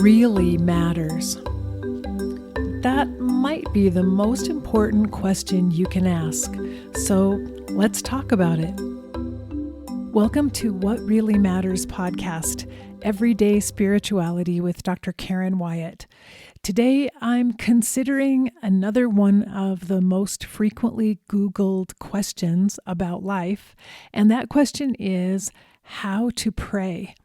really matters? That might be the most important question you can ask. So let's talk about it. Welcome to What Really Matters podcast, Everyday Spirituality with Dr. Karen Wyatt. Today, I'm considering another one of the most frequently Googled questions about life, and that question is how to pray.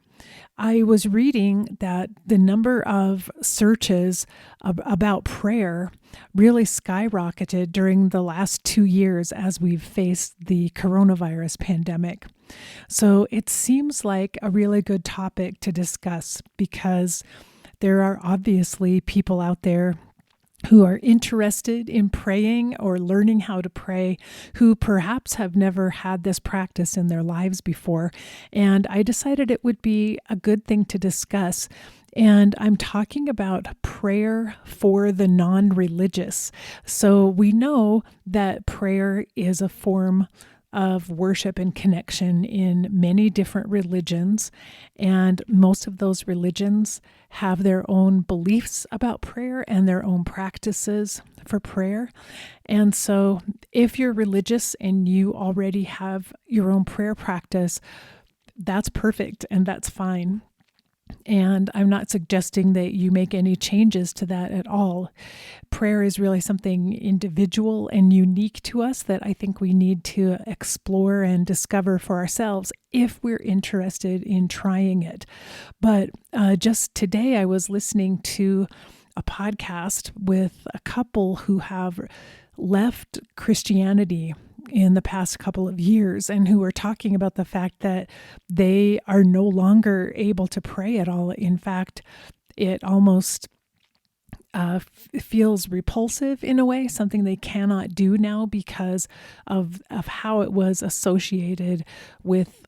I was reading that the number of searches about prayer really skyrocketed during the last 2 years as we've faced the coronavirus pandemic. So it seems like a really good topic to discuss because there are obviously people out there who are interested in praying or learning how to pray, who perhaps have never had this practice in their lives before. And I decided it would be a good thing to discuss. And I'm talking about prayer for the non-religious. So we know that prayer is a form of worship and connection in many different religions. And most of those religions have their own beliefs about prayer and their own practices for prayer. And so if you're religious and you already have your own prayer practice, that's perfect and that's fine. And I'm not suggesting that you make any changes to that at all. Prayer is really something individual and unique to us that I think we need to explore and discover for ourselves if we're interested in trying it. But just today I was listening to a podcast with a couple who have left Christianity in the past couple of years and who are talking about the fact that they are no longer able to pray at all. In fact, it almost feels repulsive in a way, something they cannot do now because of how it was associated with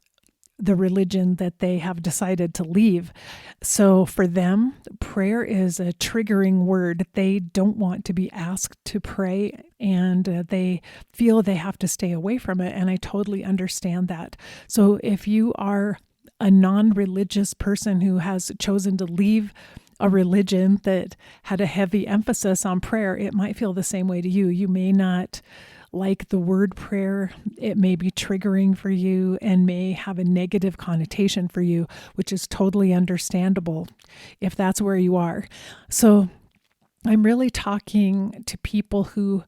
the religion that they have decided to leave. So for them, prayer is a triggering word. They don't want to be asked to pray and they feel they have to stay away from it. And I totally understand that. So if you are a non-religious person who has chosen to leave a religion that had a heavy emphasis on prayer, it might feel the same way to you. You may not like the word prayer. It may be triggering for you and may have a negative connotation for you, which is totally understandable if that's where you are. So I'm really talking to people who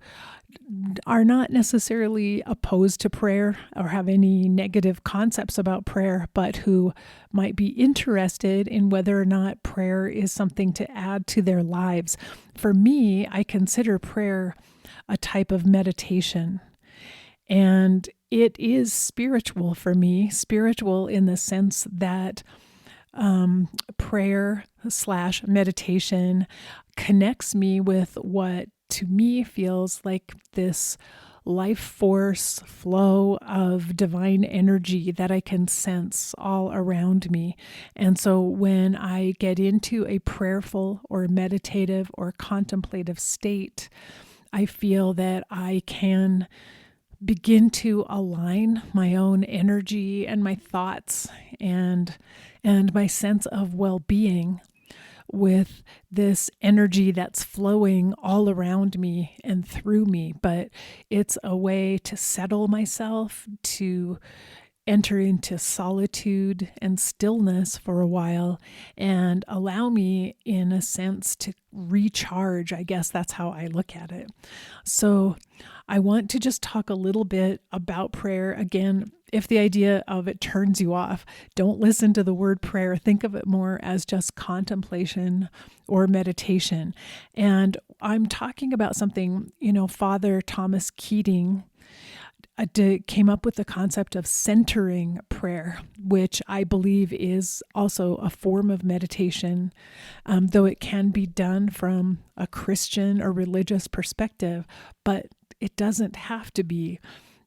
are not necessarily opposed to prayer or have any negative concepts about prayer, but who might be interested in whether or not prayer is something to add to their lives. For me, I consider prayer a type of meditation, and it is spiritual for me, spiritual in the sense that prayer / meditation connects me with what to me feels like this life force flow of divine energy that I can sense all around me. And so when I get into a prayerful or meditative or contemplative state, I feel that I can begin to align my own energy and my thoughts and my sense of well-being with this energy that's flowing all around me and through me. But it's a way to settle myself, to enter into solitude and stillness for a while and allow me, in a sense, to recharge. I guess that's how I look at it. So I want to just talk a little bit about prayer. Again, if the idea of it turns you off, don't listen to the word prayer. Think of it more as just contemplation or meditation. And I'm talking about something, Father Thomas Keating came up with the concept of centering prayer, which I believe is also a form of meditation, though it can be done from a Christian or religious perspective, but it doesn't have to be.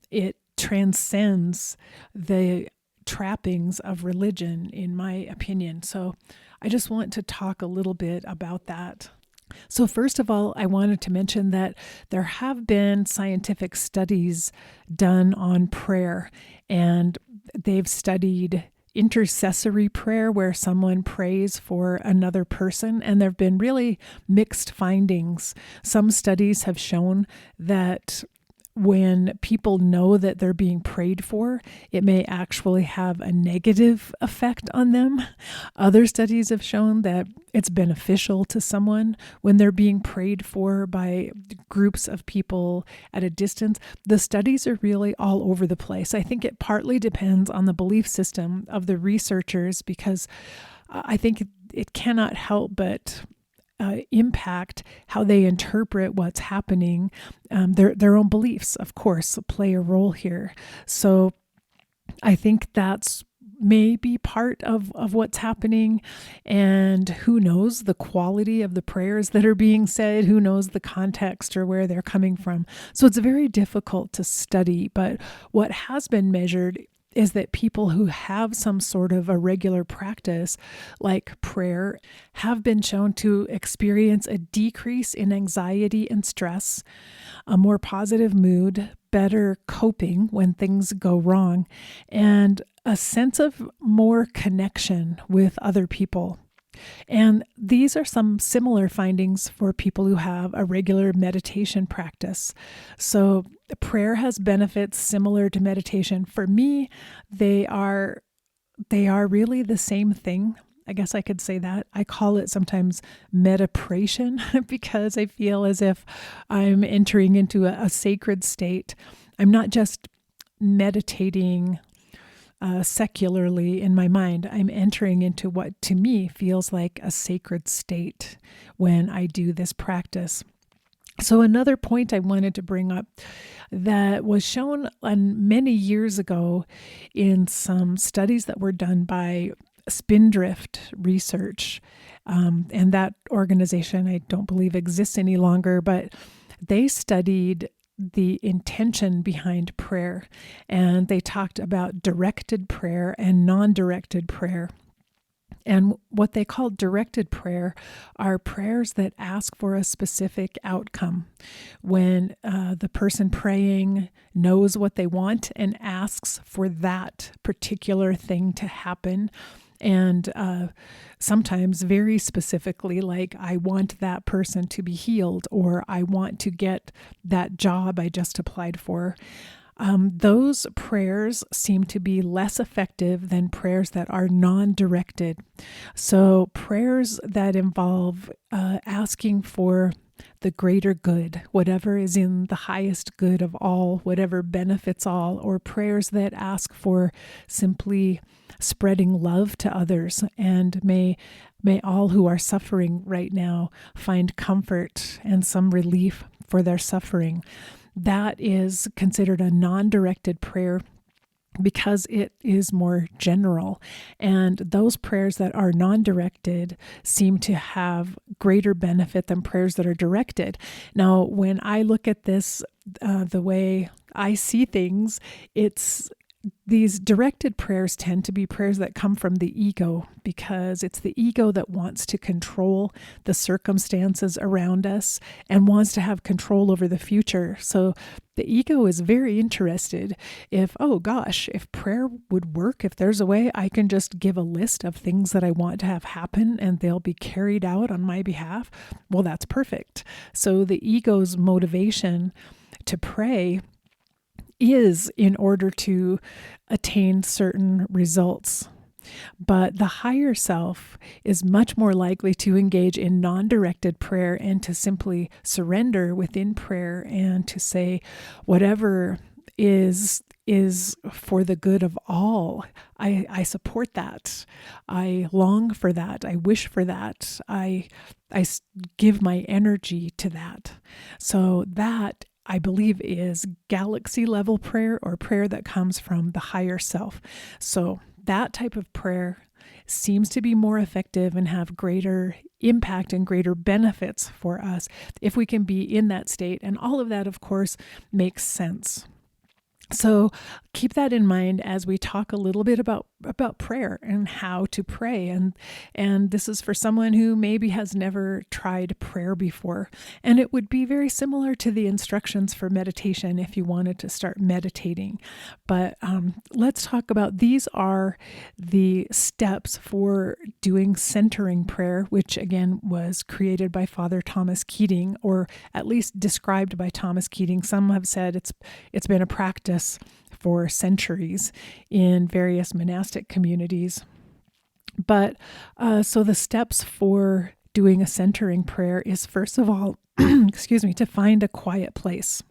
It transcends the trappings of religion, in my opinion. So I just want to talk a little bit about that. So first of all, I wanted to mention that there have been scientific studies done on prayer, and they've studied intercessory prayer where someone prays for another person, and there have been really mixed findings. Some studies have shown that when people know that they're being prayed for, it may actually have a negative effect on them. Other studies have shown that it's beneficial to someone when they're being prayed for by groups of people at a distance. The studies are really all over the place. I think it partly depends on the belief system of the researchers, because I think it cannot help but impact how they interpret what's happening. Their own beliefs, of course, play a role here. So I think that's maybe part of what's happening. And who knows the quality of the prayers that are being said? Who knows the context or where they're coming from? So it's very difficult to study. But what has been measured is that people who have some sort of a regular practice like prayer have been shown to experience a decrease in anxiety and stress, a more positive mood, better coping when things go wrong, and a sense of more connection with other people. And these are some similar findings for people who have a regular meditation practice. So prayer has benefits similar to meditation. For me, they are really the same thing. I guess I could say that. I call it sometimes medipration because I feel as if I'm entering into a sacred state. I'm not just meditating secularly in my mind. I'm entering into what to me feels like a sacred state when I do this practice. So another point I wanted to bring up that was shown many years ago in some studies that were done by Spindrift Research, and that organization I don't believe exists any longer, but they studied the intention behind prayer, and they talked about directed prayer and non-directed prayer. And what they call directed prayer are prayers that ask for a specific outcome. When the person praying knows what they want and asks for that particular thing to happen, and sometimes very specifically, like, I want that person to be healed, or I want to get that job I just applied for. Those prayers seem to be less effective than prayers that are non-directed. So prayers that involve asking for the greater good, whatever is in the highest good of all, whatever benefits all, or prayers that ask for simply spreading love to others, and may all who are suffering right now find comfort and some relief for their suffering. That is considered a non-directed prayer because it is more general. And those prayers that are non-directed seem to have greater benefit than prayers that are directed. Now, when I look at this, the way I see things, these directed prayers tend to be prayers that come from the ego, because it's the ego that wants to control the circumstances around us and wants to have control over the future. So the ego is very interested if prayer would work, if there's a way I can just give a list of things that I want to have happen and they'll be carried out on my behalf, well, that's perfect. So the ego's motivation to pray is in order to attain certain results. But the higher self is much more likely to engage in non-directed prayer and to simply surrender within prayer and to say, whatever is for the good of all. I support that. I long for that. I wish for that. I give my energy to that. So that, I believe, is galaxy level prayer, or prayer that comes from the higher self. So that type of prayer seems to be more effective and have greater impact and greater benefits for us if we can be in that state. And all of that, of course, makes sense. So keep that in mind as we talk a little bit about prayer and how to pray. And this is for someone who maybe has never tried prayer before. And it would be very similar to the instructions for meditation if you wanted to start meditating. But let's talk about, these are the steps for doing centering prayer, which again was created by Father Thomas Keating, or at least described by Thomas Keating. Some have said it's been a practice for centuries in various monastic communities. But so the steps for doing a centering prayer is, first of all, to find a quiet place.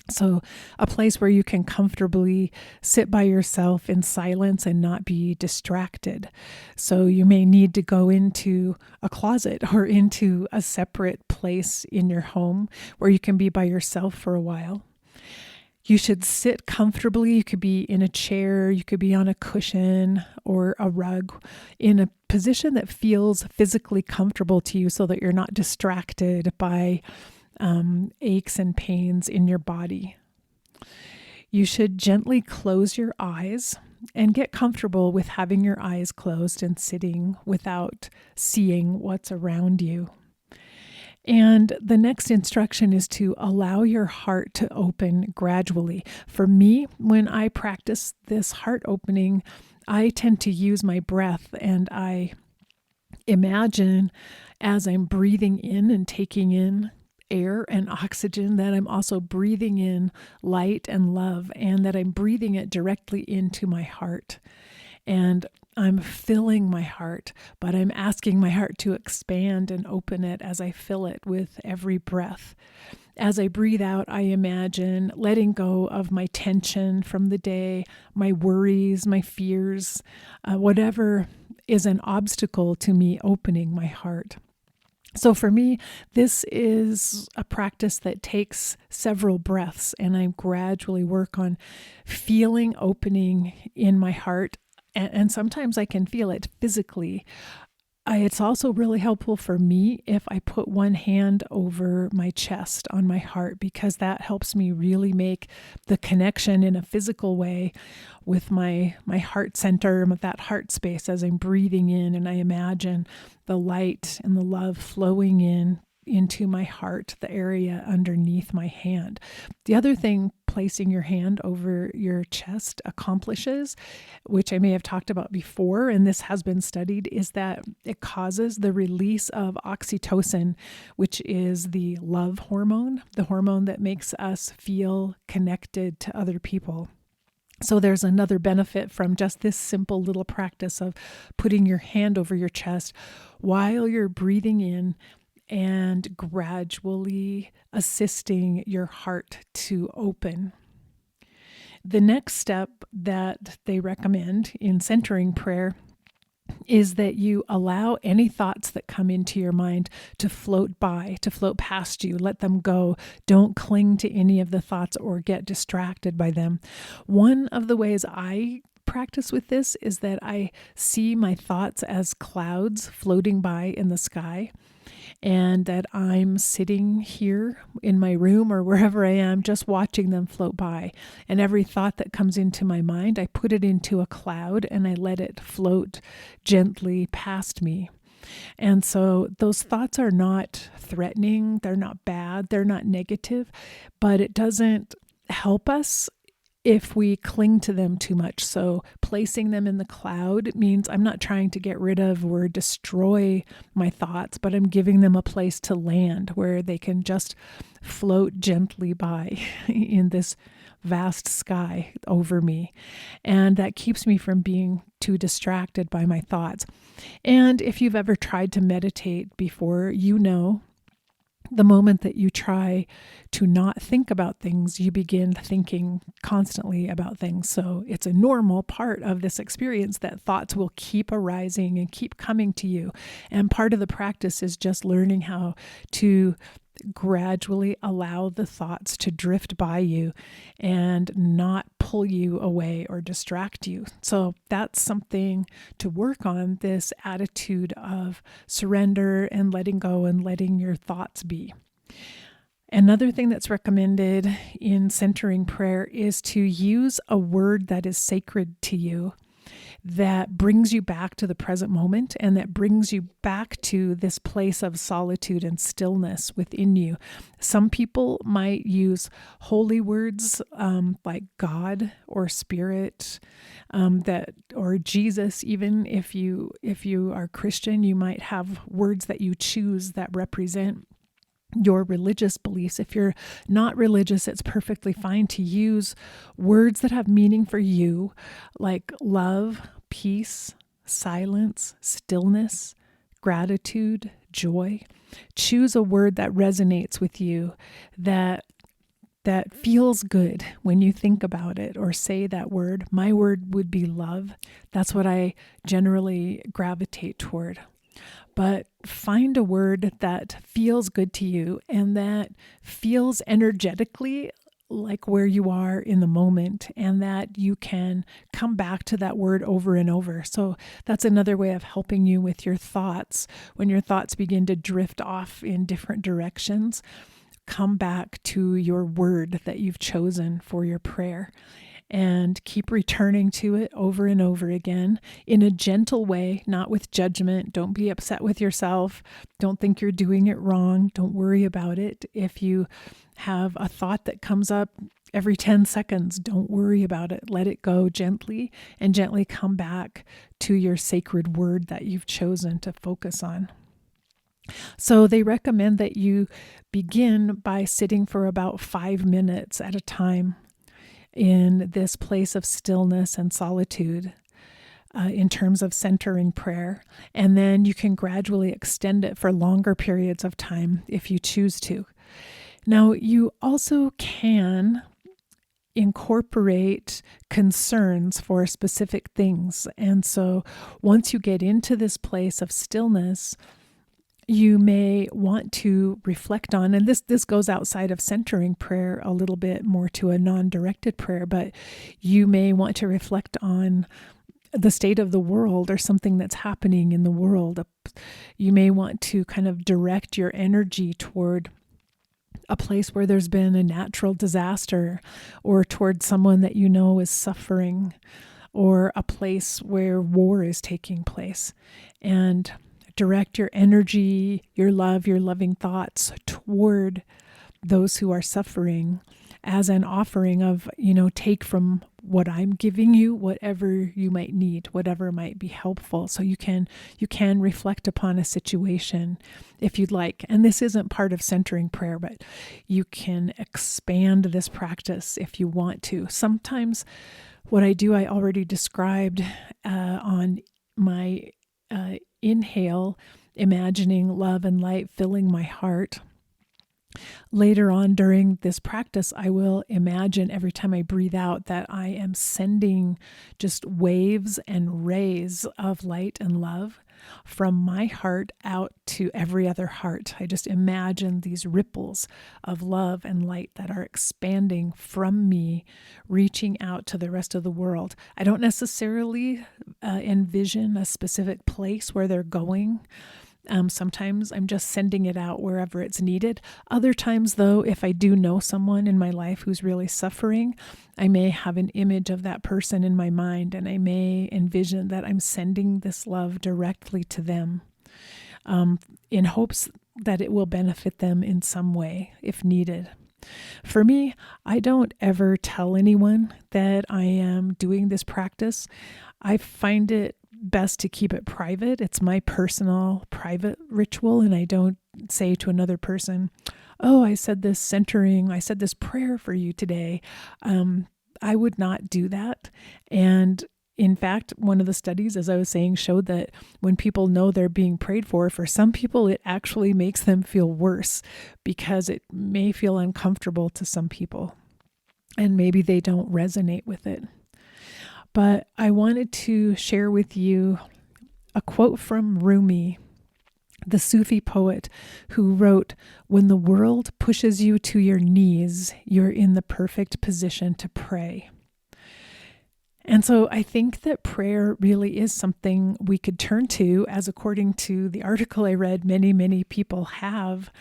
So a place where you can comfortably sit by yourself in silence and not be distracted. So you may need to go into a closet or into a separate place in your home where you can be by yourself for a while. You should sit comfortably. You could be in a chair, you could be on a cushion or a rug, in a position that feels physically comfortable to you so that you're not distracted by aches and pains in your body. You should gently close your eyes and get comfortable with having your eyes closed and sitting without seeing what's around you. And the next instruction is to allow your heart to open gradually. For me, when I practice this heart opening, I tend to use my breath, and I imagine as I'm breathing in and taking in air and oxygen that I'm also breathing in light and love, and that I'm breathing it directly into my heart. And I'm filling my heart, but I'm asking my heart to expand and open it as I fill it with every breath. As I breathe out, I imagine letting go of my tension from the day, my worries, my fears, whatever is an obstacle to me opening my heart. So for me, this is a practice that takes several breaths, and I gradually work on feeling opening in my heart. And sometimes I can feel it physically. It's also really helpful for me if I put one hand over my chest on my heart, because that helps me really make the connection in a physical way with my heart center, with that heart space as I'm breathing in, and I imagine the light and the love flowing into my heart, the area underneath my hand. The other thing placing your hand over your chest accomplishes, which I may have talked about before, and this has been studied, is that it causes the release of oxytocin, which is the love hormone, the hormone that makes us feel connected to other people. So there's another benefit from just this simple little practice of putting your hand over your chest while you're breathing in and gradually assisting your heart to open. The next step that they recommend in centering prayer is that you allow any thoughts that come into your mind to float by, to float past you. Let them go. Don't cling to any of the thoughts or get distracted by them. One of the ways I practice with this is that I see my thoughts as clouds floating by in the sky, and that I'm sitting here in my room or wherever I am, just watching them float by. And every thought that comes into my mind, I put it into a cloud and I let it float gently past me. And so those thoughts are not threatening, they're not bad, they're not negative, but it doesn't help us if we cling to them too much. So placing them in the cloud means I'm not trying to get rid of or destroy my thoughts, but I'm giving them a place to land where they can just float gently by in this vast sky over me. And that keeps me from being too distracted by my thoughts. And if you've ever tried to meditate before, you know the moment that you try to not think about things, you begin thinking constantly about things. So it's a normal part of this experience that thoughts will keep arising and keep coming to you. And part of the practice is just learning how to gradually allow the thoughts to drift by you and not pull you away or distract you. So that's something to work on, this attitude of surrender and letting go and letting your thoughts be. Another thing that's recommended in centering prayer is to use a word that is sacred to you, that brings you back to the present moment and that brings you back to this place of solitude and stillness within you. Some people might use holy words like God or Spirit, or Jesus. Even if you are Christian, you might have words that you choose that represent your religious beliefs. If you're not religious, it's perfectly fine to use words that have meaning for you, like love, peace, silence, stillness, gratitude, joy. Choose a word that resonates with you, that feels good when you think about it or say that word. My word would be love. That's what I generally gravitate toward. But find a word that feels good to you and that feels energetically like where you are in the moment, and that you can come back to that word over and over. So that's another way of helping you with your thoughts. When your thoughts begin to drift off in different directions, come back to your word that you've chosen for your prayer and keep returning to it over and over again in a gentle way, not with judgment. Don't be upset with yourself. Don't think you're doing it wrong. Don't worry about it. If you have a thought that comes up every 10 seconds, don't worry about it. Let it go gently and gently come back to your sacred word that you've chosen to focus on. So they recommend that you begin by sitting for about 5 minutes at a time in this place of stillness and solitude in terms of centering prayer. And then you can gradually extend it for longer periods of time if you choose to. Now, you also can incorporate concerns for specific things. And so once you get into this place of stillness, you may want to reflect on, and this goes outside of centering prayer a little bit more to a non-directed prayer, but you may want to reflect on the state of the world or something that's happening in the world. You may want to kind of direct your energy toward a place where there's been a natural disaster, or toward someone that you know is suffering, or a place where war is taking place. And direct your energy, your love, your loving thoughts toward those who are suffering as an offering of, take from what I'm giving you, whatever you might need, whatever might be helpful. So you can reflect upon a situation if you'd like. And this isn't part of centering prayer, but you can expand this practice if you want to. Sometimes what I do, I already described on my inhale, imagining love and light filling my heart. Later on during this practice, I will imagine every time I breathe out that I am sending just waves and rays of light and love from my heart out to every other heart. I just imagine these ripples of love and light that are expanding from me, reaching out to the rest of the world. I don't necessarily envision a specific place where they're going. Sometimes I'm just sending it out wherever it's needed. Other times, though, if I do know someone in my life who's really suffering, I may have an image of that person in my mind, and I may envision that I'm sending this love directly to them in hopes that it will benefit them in some way if needed. For me, I don't ever tell anyone that I am doing this practice. I find it best to keep it private. It's my personal private ritual, and I don't say to another person, oh, I said this prayer for you today. I would not do that. And in fact, one of the studies, as I was saying, showed that when people know they're being prayed for some people, it actually makes them feel worse because it may feel uncomfortable to some people, and maybe they don't resonate with it. But I wanted to share with you a quote from Rumi, the Sufi poet, who wrote, "When the world pushes you to your knees, you're in the perfect position to pray." And so I think that prayer really is something we could turn to, as according to the article I read, many, many people have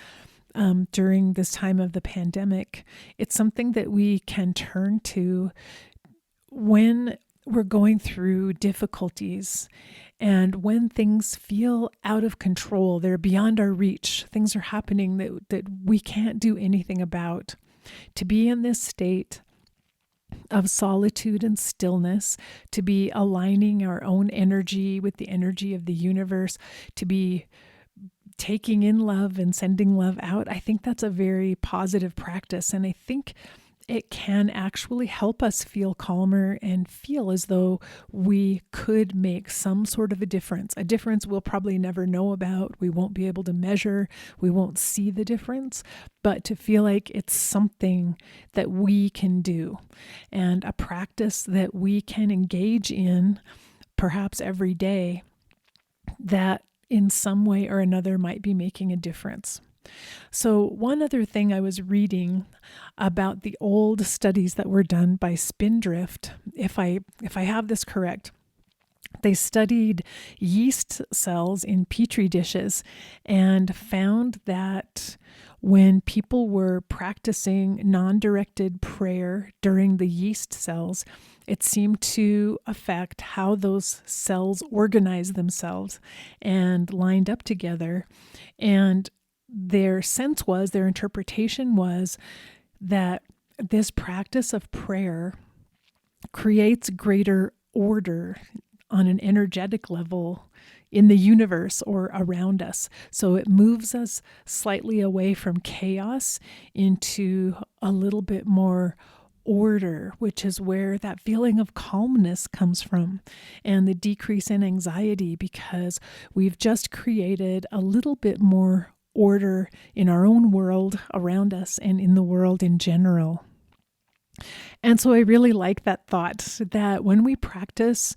during this time of the pandemic. It's something that we can turn to when we're going through difficulties and when things feel out of control, they're beyond our reach, things are happening that we can't do anything about. To be in this state of solitude and stillness, to be aligning our own energy with the energy of the universe, to be taking in love and sending love out, I think that's a very positive practice. And I think it can actually help us feel calmer and feel as though we could make some sort of a difference we'll probably never know about. We won't be able to measure. We won't see the difference, but to feel like it's something that we can do and a practice that we can engage in perhaps every day that in some way or another might be making a difference. So one other thing I was reading about the old studies that were done by Spindrift, if I have this correct, they studied yeast cells in petri dishes and found that when people were practicing non-directed prayer during the yeast cells, it seemed to affect how those cells organized themselves and lined up together. And their interpretation was that this practice of prayer creates greater order on an energetic level in the universe or around us. So it moves us slightly away from chaos into a little bit more order, which is where that feeling of calmness comes from, and the decrease in anxiety, because we've just created a little bit more order in our own world around us and in the world in general. And so I really like that thought that when we practice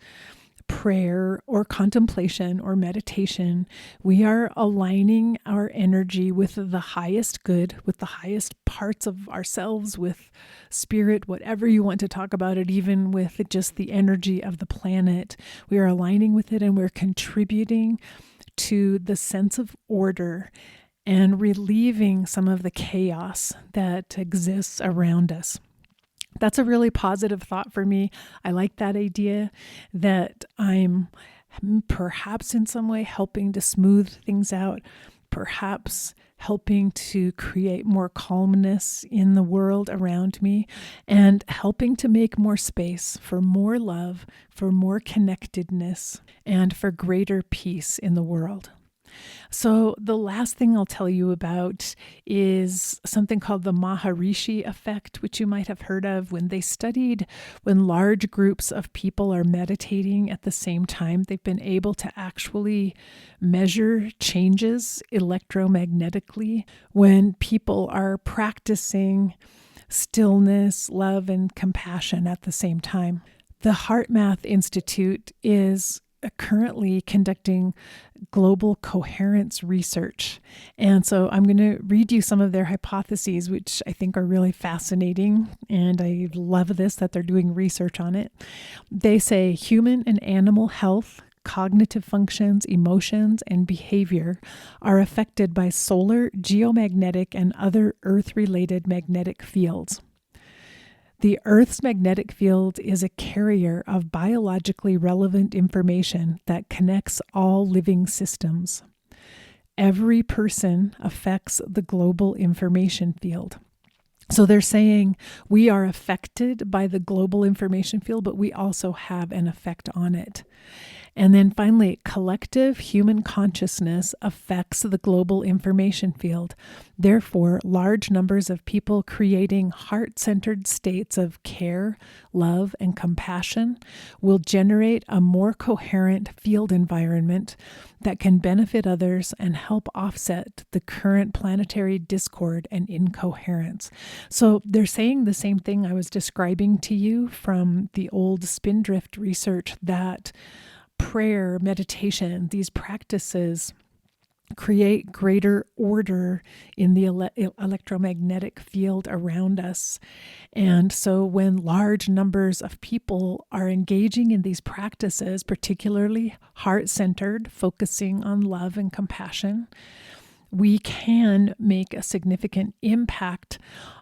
prayer or contemplation or meditation, we are aligning our energy with the highest good, with the highest parts of ourselves, with spirit, whatever you want to talk about it, even with just the energy of the planet. We are aligning with it and we're contributing to the sense of order and relieving some of the chaos that exists around us. That's a really positive thought for me. I like that idea that I'm perhaps in some way helping to smooth things out, perhaps helping to create more calmness in the world around me, and helping to make more space for more love, for more connectedness, and for greater peace in the world. So the last thing I'll tell you about is something called the Maharishi effect, which you might have heard of. When they studied when large groups of people are meditating at the same time, they've been able to actually measure changes electromagnetically when people are practicing stillness, love, and compassion at the same time. The HeartMath Institute is currently conducting Global Coherence research. And so I'm going to read you some of their hypotheses, which I think are really fascinating. And I love this, that they're doing research on it. They say human and animal health, cognitive functions, emotions, and behavior are affected by solar, geomagnetic, and other Earth-related magnetic fields. The Earth's magnetic field is a carrier of biologically relevant information that connects all living systems. Every person affects the global information field. So they're saying we are affected by the global information field, but we also have an effect on it. And then finally, collective human consciousness affects the global information field. Therefore, large numbers of people creating heart-centered states of care, love, and compassion will generate a more coherent field environment that can benefit others and help offset the current planetary discord and incoherence. So they're saying the same thing I was describing to you from the old Spindrift research, that prayer, meditation, these practices create greater order in the electromagnetic field around us. And so when large numbers of people are engaging in these practices, particularly heart-centered, focusing on love and compassion, we can make a significant impact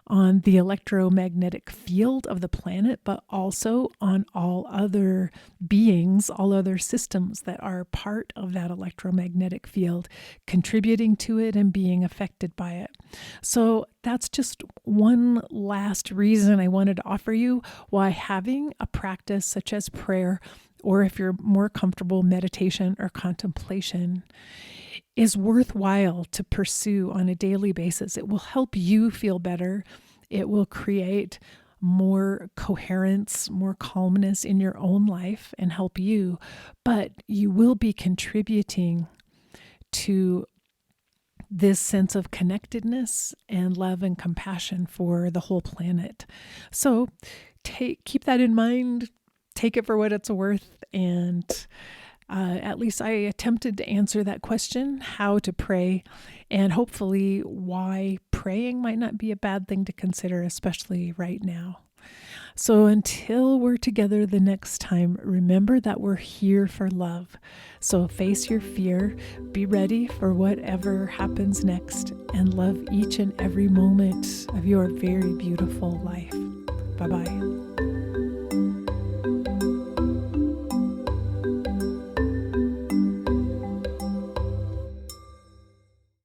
on the electromagnetic field of the planet, but also on all other beings, all other systems that are part of that electromagnetic field, contributing to it and being affected by it. So that's just one last reason I wanted to offer you why having a practice such as prayer, or if you're more comfortable, meditation or contemplation, is worthwhile to pursue on a daily basis. It will help you feel better. It will create more coherence, more calmness in your own life and help you, but you will be contributing to this sense of connectedness and love and compassion for the whole planet. So keep that in mind, take it for what it's worth, and at least I attempted to answer that question, how to pray, and hopefully why praying might not be a bad thing to consider, especially right now. So until we're together the next time, remember that we're here for love. So face your fear, be ready for whatever happens next, and love each and every moment of your very beautiful life. Bye-bye.